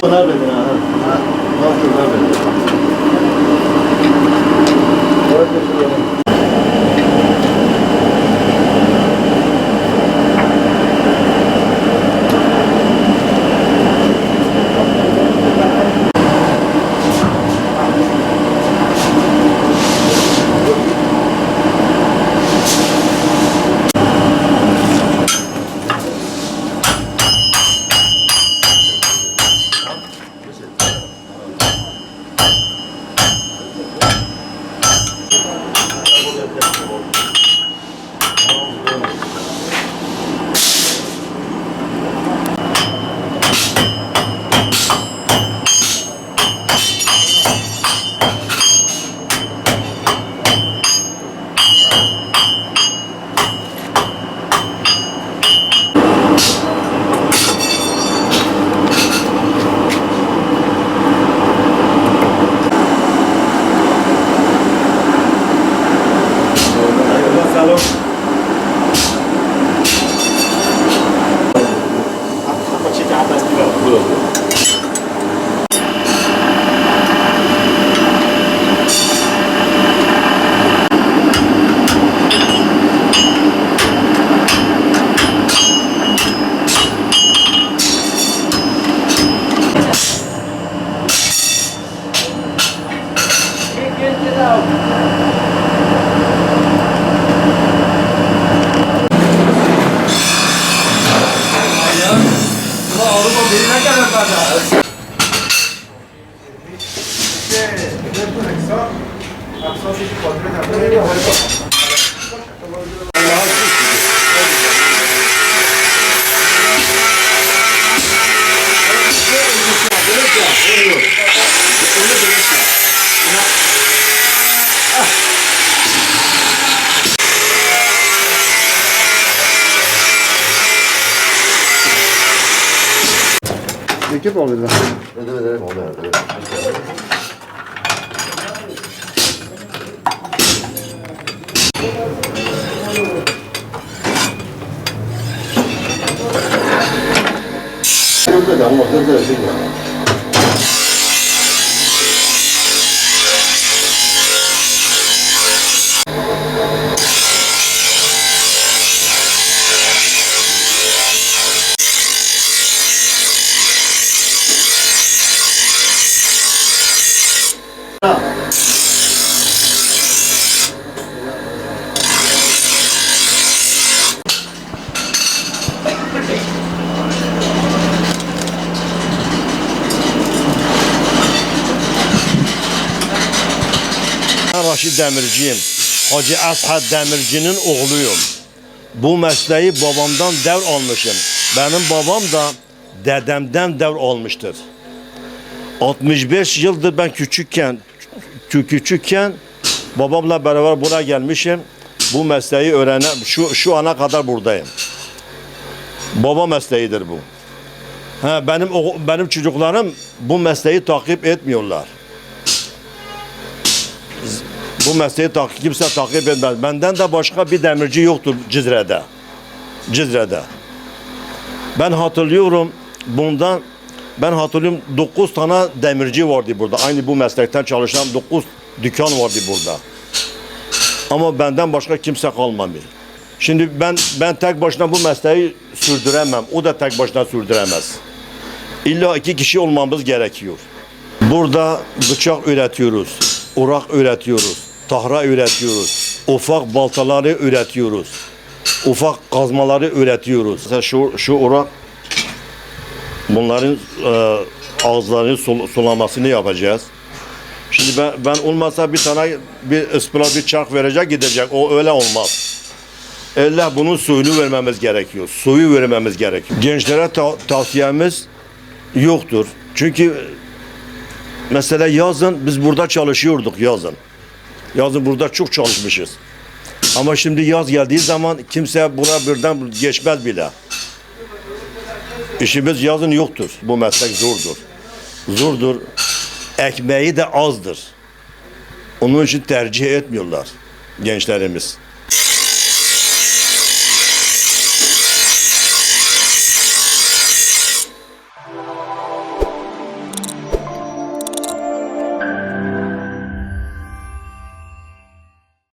Nerede ya? Nerede? Ekip alırlar. Evet, oluyor. Ben Raşid Demirciyim. Hacı Ashad Demirci'nin oğluyum. Bu mesleği babamdan devralmışım. Benim babam da dedemden devralmıştır. 65 yıldır ben küçükken babamla beraber buraya gelmişim. Bu mesleği şu ana kadar buradayım. Baba mesleğidir bu. Benim çocuklarım bu mesleği takip etmiyorlar. Bu mesleği kimse takip etmez. Benden de başka bir demirci yoktur Cizre'de. Ben hatırlıyorum 9 tane demirci vardı burada. Aynı bu meslekten çalışan 9 dükkan vardı burada. Ama benden başka kimse kalmadı. Şimdi ben tek başına bu mesleği sürdüremem. O da tek başına sürdüremez. İlla 2 kişi olmamız gerekiyor. Burada bıçak üretiyoruz, urak üretiyoruz, tahra üretiyoruz, ufak baltaları üretiyoruz, ufak kazmaları üretiyoruz. Mesela şu urak, bunların ağızlarını sulamasını yapacağız. Şimdi ben olmasa bir tane bir ıspıra bir çark verecek gidecek. O öyle olmaz. Elle bunun suyunu vermemiz gerekiyor. Suyu vermemiz gerekiyor. Gençlere tavsiyemiz yoktur. Çünkü mesela yazın biz burada çalışıyorduk yazın. Yazın burada çok çalışmışız. Ama şimdi yaz geldiği zaman kimse buna birden geçmez bile. İşimiz yazın yoktur. Bu meslek zordur. Zordur. Ekmeği de azdır. Onun için tercih etmiyorlar gençlerimiz.